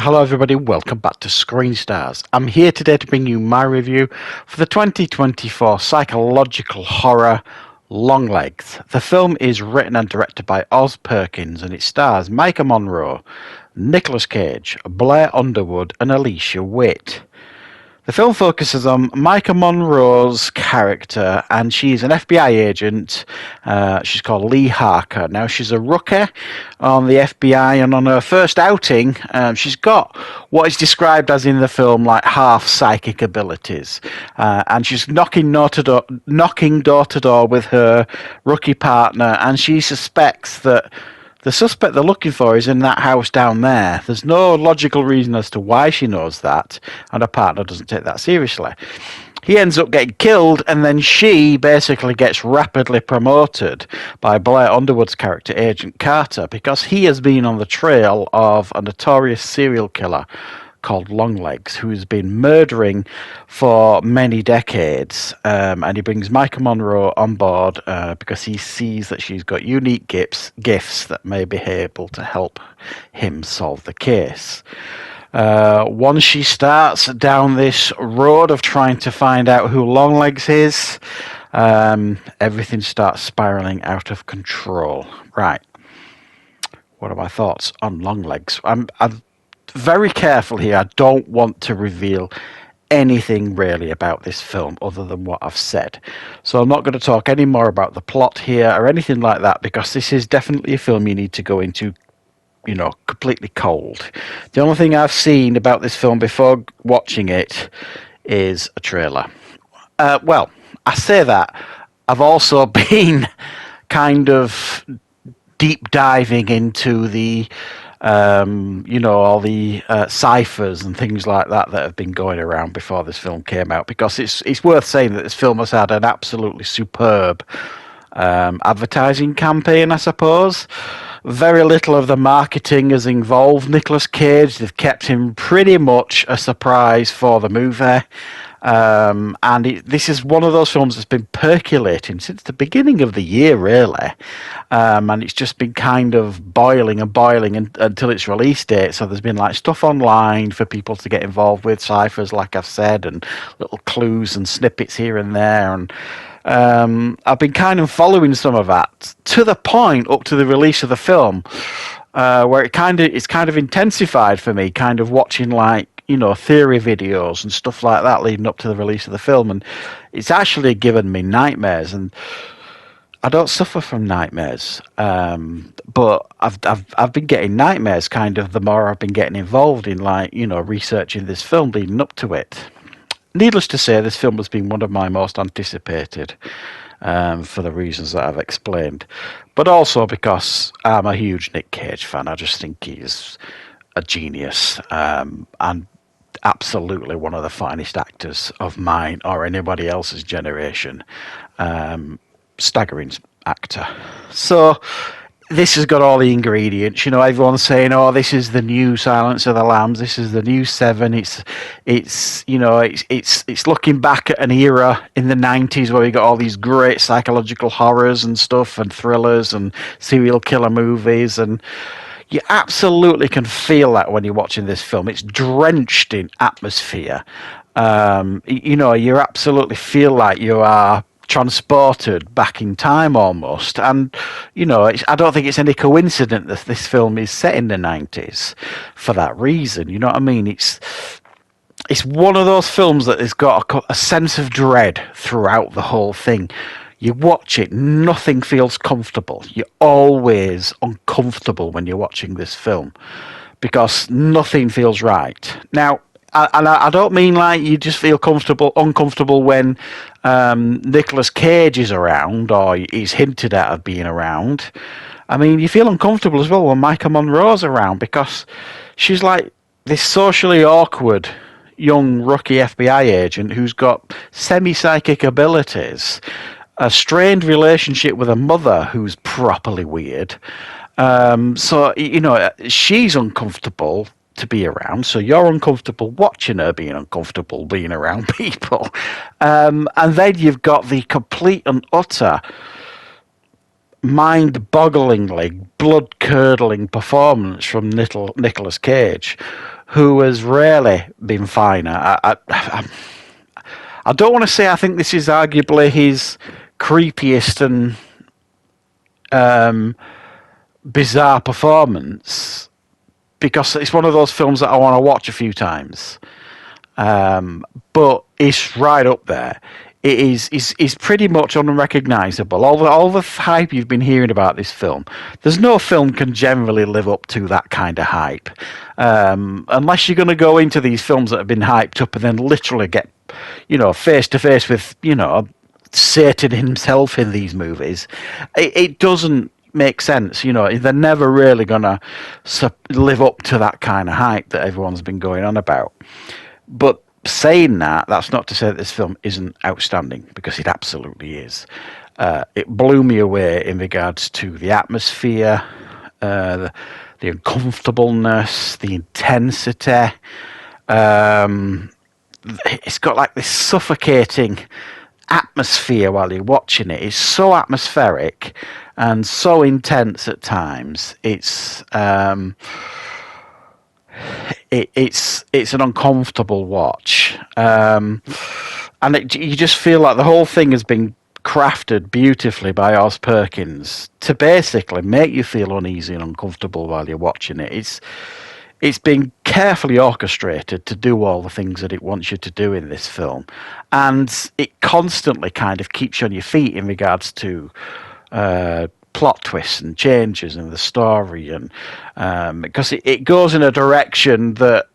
Hello everybody, welcome back to Screenstars. I'm here today to bring you my review for the 2024 psychological horror Longlegs. The film is written and directed by Oz Perkins and it stars Micah Monroe, Nicolas Cage, Blair Underwood and Alicia Witt. The film focuses on Micah Monroe's character, and she's an FBI agent. She's called Lee Harker. Now, she's a rookie on the FBI, and on her first outing, she's got what is described as in the film like half psychic abilities. And she's knocking door to door with her rookie partner, and she suspects that the suspect they're looking for is in that house down there. There's no logical reason as to why she knows that, and her partner doesn't take that seriously. He ends up getting killed, and then she basically gets rapidly promoted by Blair Underwood's character, Agent Carter, because he has been on the trail of a notorious serial killer called Longlegs, who has been murdering for many decades, and he brings Micah Monroe on board because he sees that she's got unique gifts that may be able to help him solve the case. Once she starts down this road of trying to find out who Longlegs is, everything starts spiraling out of control. Right. What are my thoughts on Longlegs? I'm very careful here. I don't want to reveal anything really about this film other than what I've said. So I'm not going to talk any more about the plot here or anything like that, because this is definitely a film you need to go into, completely cold. The only thing I've seen about this film before watching it is a trailer. Well, I say that. I've also been kind of deep diving into the all the ciphers and things like that have been going around before this film came out, because it's worth saying that this film has had an absolutely superb advertising campaign, I suppose. Very little of the marketing has involved Nicolas Cage. They've kept him pretty much a surprise for the movie. This is one of those films that's been percolating since the beginning of the year, really. And it's just been kind of boiling until its release date. So there's been like stuff online for people to get involved with, ciphers, like I've said, and little clues and snippets here and there. And I've been kind of following some of that to the point up to the release of the film, where it's kind of intensified for me, kind of watching like, theory videos and stuff like that leading up to the release of the film, and it's actually given me nightmares. And I don't suffer from nightmares, but I've been getting nightmares kind of the more I've been getting involved in researching this film leading up to it. Needless to say, this film has been one of my most anticipated, for the reasons that I've explained, but also because I'm a huge Nick Cage fan. I just think he's a genius, and absolutely one of the finest actors of mine or anybody else's generation. Staggering actor. So this has got all the ingredients. Everyone's saying, "Oh, this is the new Silence of the Lambs. This is the new Seven." It's looking back at an era in the 90s where we got all these great psychological horrors and stuff, and thrillers and serial killer movies, and you absolutely can feel that when you're watching this film. It's drenched in atmosphere. You absolutely feel like you are transported back in time almost. And, I don't think it's any coincidence that this film is set in the 90s for that reason. You know what I mean? It's one of those films that has got a sense of dread throughout the whole thing. You watch it, nothing feels comfortable. You're always uncomfortable when you're watching this film because nothing feels right. Now, I don't mean like you just feel uncomfortable when Nicolas Cage is around or he's hinted at of being around. I mean, you feel uncomfortable as well when Micah Monroe's around, because she's like this socially awkward young rookie FBI agent who's got semi-psychic abilities, a strained relationship with a mother who's properly weird. So, she's uncomfortable to be around, so you're uncomfortable watching her being uncomfortable being around people. And then you've got the complete and utter mind-bogglingly blood-curdling performance from Nicolas Cage, who has rarely been finer. I don't want to say I think this is arguably his creepiest and bizarre performance, because it's one of those films that I want to watch a few times. But it's right up there. It is pretty much unrecognisable. All the hype you've been hearing about this film, there's no film can generally live up to that kind of hype, unless you're going to go into these films that have been hyped up and then literally get, face to face with, Satan himself in these movies. It doesn't make sense. They're never really going to live up to that kind of hype that everyone's been going on about. But saying that, that's not to say that this film isn't outstanding, because it absolutely is. It blew me away in regards to the atmosphere, the uncomfortableness, the intensity. It's got like this suffocating atmosphere while you're watching it. It's so atmospheric and so intense at times. It's an uncomfortable watch, and you just feel like the whole thing has been crafted beautifully by Oz Perkins to basically make you feel uneasy and uncomfortable while you're watching it. It's been carefully orchestrated to do all the things that it wants you to do in this film, and it constantly kind of keeps you on your feet in regards to plot twists and changes in the story, and because it goes in a direction that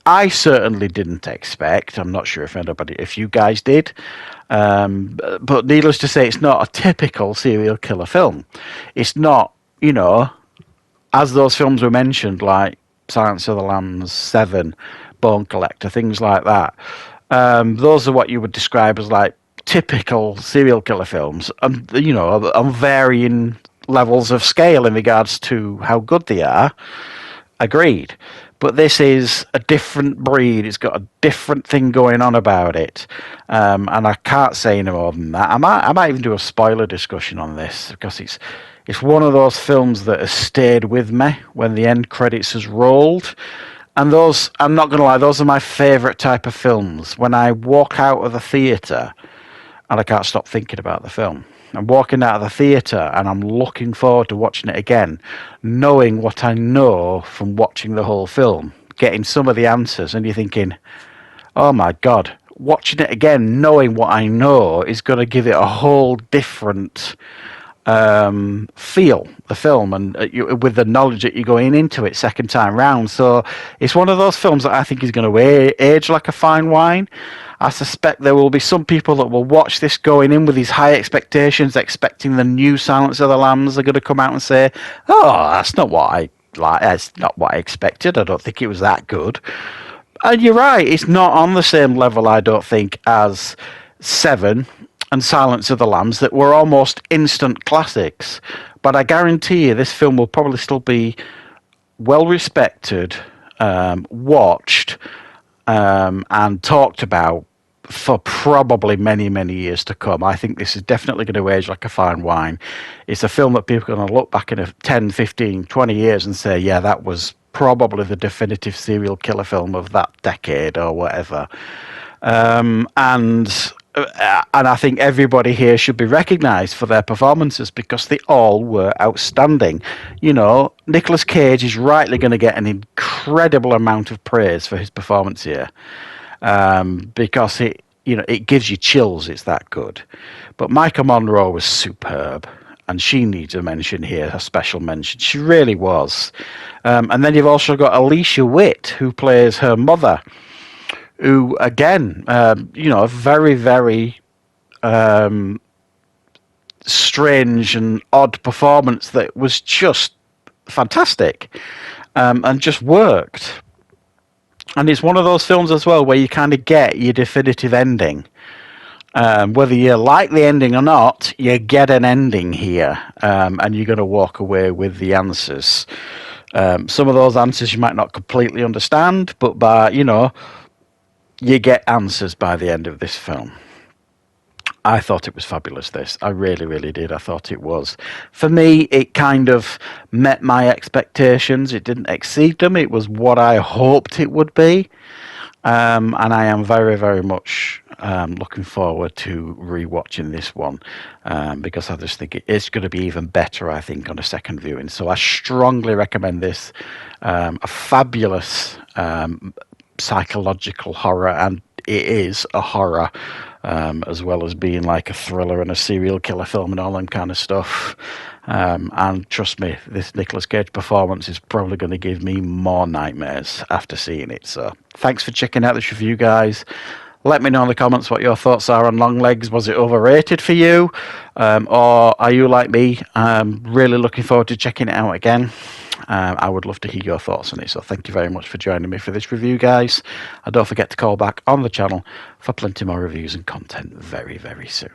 I certainly didn't expect. I'm not sure if you guys did, but needless to say, it's not a typical serial killer film. It's not, as those films were mentioned, like Silence of the Lambs, Seven, Bone Collector, things like that. Those are what you would describe as like typical serial killer films, and on varying levels of scale in regards to how good they are. Agreed. But this is a different breed. It's got a different thing going on about it, and I can't say any more than that. I might even do a spoiler discussion on this, because it's one of those films that has stayed with me when the end credits has rolled. And those, I'm not going to lie, those are my favourite type of films. When I walk out of the theatre and I can't stop thinking about the film. I'm walking out of the theatre and I'm looking forward to watching it again, knowing what I know from watching the whole film, getting some of the answers, and you're thinking, oh my God, watching it again, knowing what I know, is going to give it a whole different feel, the film, and with the knowledge that you're going into it second time round. So it's one of those films that I think is going to age like a fine wine. I suspect there will be some people that will watch this going in with these high expectations, expecting the new Silence of the Lambs are going to come out and say, oh, that's not what I like. That's not what I expected. I don't think it was that good. And you're right, it's not on the same level, I don't think, as Seven and Silence of the Lambs, that were almost instant classics. But I guarantee you this film will probably still be well respected, watched, and talked about for probably many, many years to come. I think this is definitely going to age like a fine wine. It's a film that people are going to look back in 10, 15, 20 years and say, yeah, that was probably the definitive serial killer film of that decade or whatever. And I think everybody here should be recognised for their performances, because they all were outstanding. Nicolas Cage is rightly going to get an incredible amount of praise for his performance here, because it gives you chills. It's that good. But Micah Monroe was superb, and she needs a mention here, a special mention. She really was. And then you've also got Alicia Witt, who plays her mother, who, again, a very, very strange and odd performance that was just fantastic, and just worked. And it's one of those films as well where you kind of get your definitive ending. Whether you like the ending or not, you get an ending here, and you're going to walk away with the answers. Some of those answers you might not completely understand, but you get answers by the end of this film. I thought it was fabulous, this. I really, really did. I thought it was. For me, it kind of met my expectations. It didn't exceed them. It was what I hoped it would be. And I am very, very much looking forward to rewatching this one because I just think it's going to be even better, I think, on a second viewing. So I strongly recommend this. A fabulous psychological horror, and it is a horror as well as being like a thriller and a serial killer film and all that kind of stuff. And trust me, this Nicolas Cage performance is probably going to give me more nightmares after seeing it. So thanks for checking out this review, guys. Let me know in the comments what your thoughts are on Longlegs. Was it overrated for you? Or are you like me, really looking forward to checking it out again? I would love to hear your thoughts on it. So thank you very much for joining me for this review, guys. And don't forget to call back on the channel for plenty more reviews and content very, very soon.